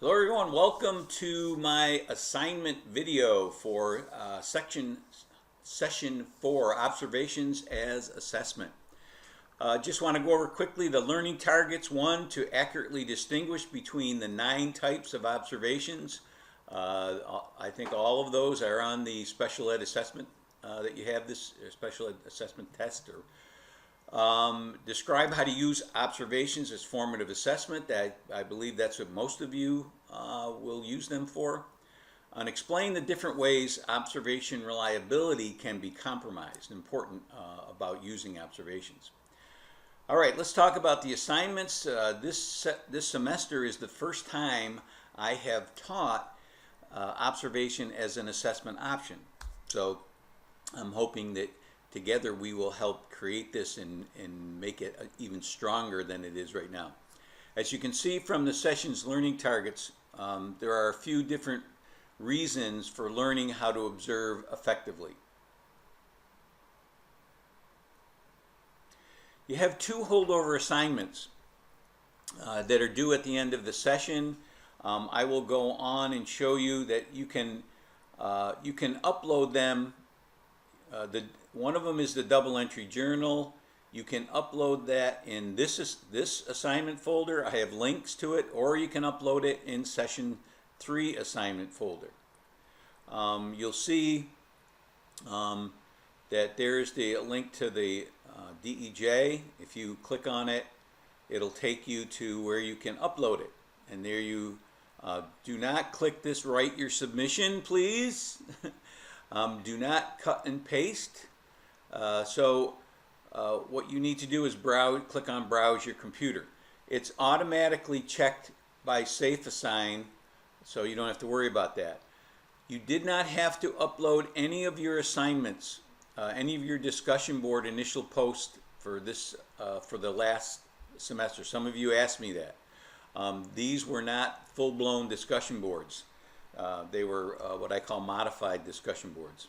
Hello everyone, welcome to my assignment video for session 4, Observations as Assessment. Just want to go over quickly the learning targets. 1, to accurately distinguish between the 9 types of observations. I think all of those are on the special ed assessment that you have, this special ed assessment test. Describe how to use observations as formative assessment. I believe that's what most of you will use them for. And explain the different ways observation reliability can be compromised. Important about using observations. All right, let's talk about the assignments. This semester is the first time I have taught observation as an assessment option. So I'm hoping that together we will help create this and make it even stronger than it is right now. As you can see from the session's learning targets, there are a few different reasons for learning how to observe effectively. You have 2 holdover assignments that are due at the end of the session. I will go on and show you that you can upload them. One of them is the double entry journal. You can upload that in this assignment folder. I have links to it, or you can upload it in session 3 assignment folder. You'll see that there's the link to the DEJ. If you click on it, it'll take you to where you can upload it. And there you do not click this write your submission, please. Do not cut and paste. What you need to do is click on browse your computer. It's automatically checked by SafeAssign, so you don't have to worry about that. You did not have to upload any of your assignments, any of your discussion board initial posts for the last semester. Some of you asked me that. These were not full-blown discussion boards. They were what I call modified discussion boards.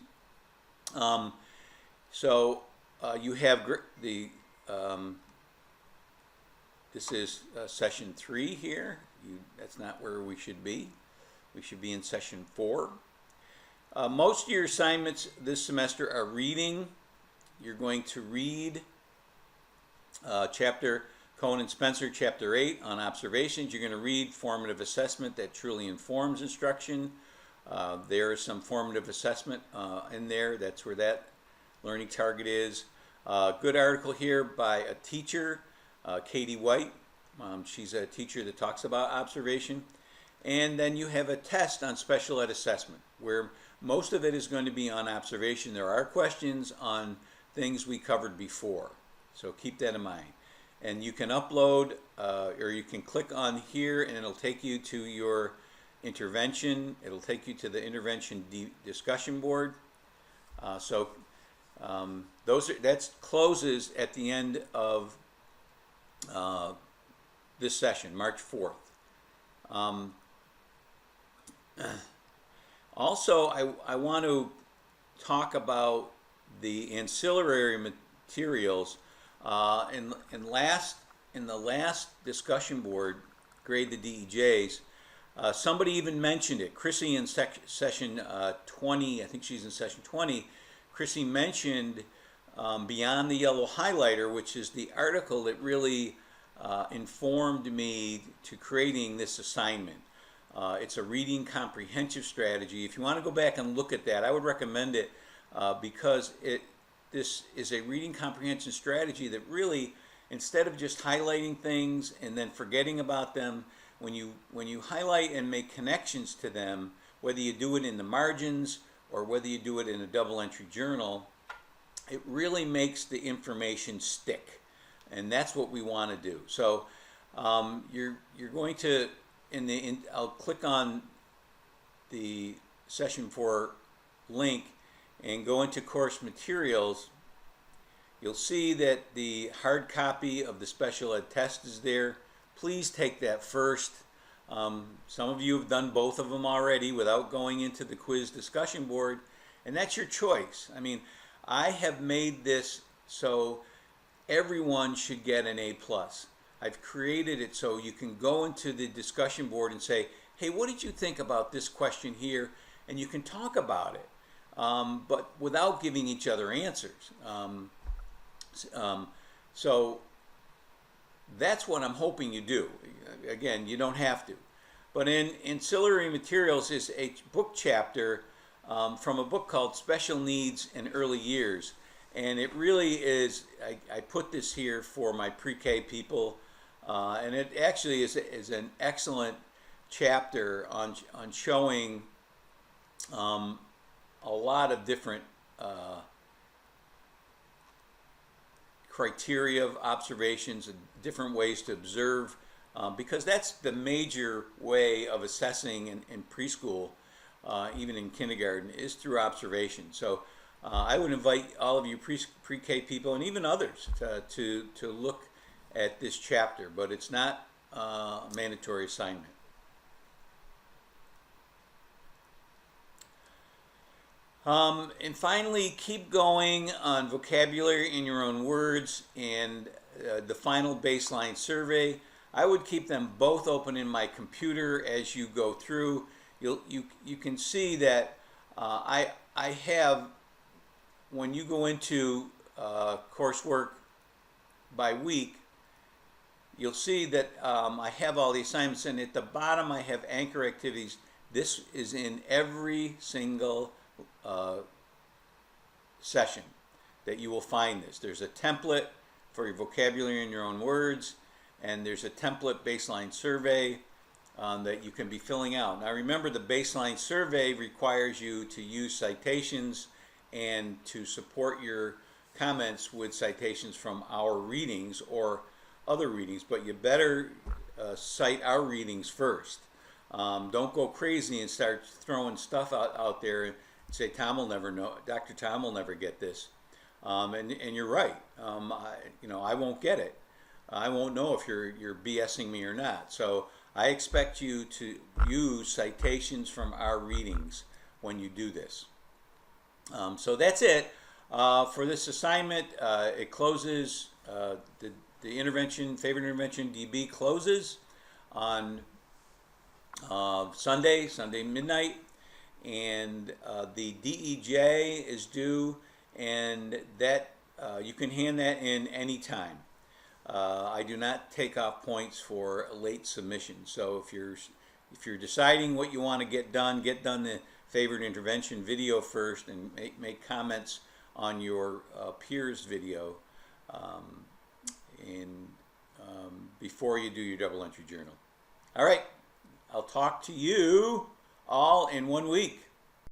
You have this is session 3 here. That's not where we should be. We should be in session 4. Most of your assignments this semester are reading. You're going to read Cohen and Spencer, Chapter 8 on observations. You're going to read formative assessment that truly informs instruction. There is some formative assessment in there. That's where that learning target is. Good article here by a teacher, Katie White. She's a teacher that talks about observation. And then you have a test on special ed assessment, where most of it is going to be on observation. There are questions on things we covered before, so keep that in mind. And you can upload, or you can click on here, and it'll take you to your intervention. It'll take you to the intervention discussion board. That closes at the end of this session, March 4th. Also, I want to talk about the ancillary materials. In the last discussion board, Grade the DEJs, somebody even mentioned it. Chrissy in session 20, I think she's in session 20, Chrissy mentioned Beyond the Yellow Highlighter, which is the article that really informed me to creating this assignment. It's a reading comprehensive strategy. If you want to go back and look at that, I would recommend it because this is a reading comprehension strategy that really, instead of just highlighting things and then forgetting about them, when you highlight and make connections to them, whether you do it in the margins or whether you do it in a double entry journal, it really makes the information stick. And that's what we want to do. So you're going to, I'll click on the session 4 link and go into course materials. You'll see that the hard copy of the special ed test is there. Please take that first. Some of you have done both of them already without going into the quiz discussion board, and that's your choice. I mean, I have made this so everyone should get an A+. I've created it so you can go into the discussion board and say, hey, what did you think about this question here? And you can talk about it, but without giving each other answers. So that's what I'm hoping you do. Again, you don't have to. But in Ancillary Materials is a book chapter from a book called Special Needs in Early Years. And it really is, I put this here for my pre-K people, and it actually is an excellent chapter on showing a lot of different criteria of observations and different ways to observe, because that's the major way of assessing in preschool, even in kindergarten, is through observation. So I would invite all of you pre-K people and even others to look at this chapter, but it's not a mandatory assignment. And finally, keep going on vocabulary in your own words and the final baseline survey. I would keep them both open in my computer as you go through. You can see that I have, when you go into coursework by week, you'll see that I have all the assignments, and at the bottom I have anchor activities. This is in every single session that you will find this. There's a template for your vocabulary in your own words, and there's a template baseline survey that you can be filling out. Now remember, the baseline survey requires you to use citations and to support your comments with citations from our readings or other readings, but you better cite our readings first. Don't go crazy and start throwing stuff out there and say Tom will never know, Dr. Tom will never get this. And you're right. I won't get it. I won't know if you're BSing me or not. So I expect you to use citations from our readings when you do this. So that's it for this assignment. It closes, the intervention, favorite intervention DB closes on Sunday midnight, and the DEJ is due, and that you can hand that in any time. I do not take off points for late submission. So if you're deciding what you want to get done the favorite intervention video first, and make comments on your peers video before you do your double entry journal. All right, I'll talk to you all in 1 week.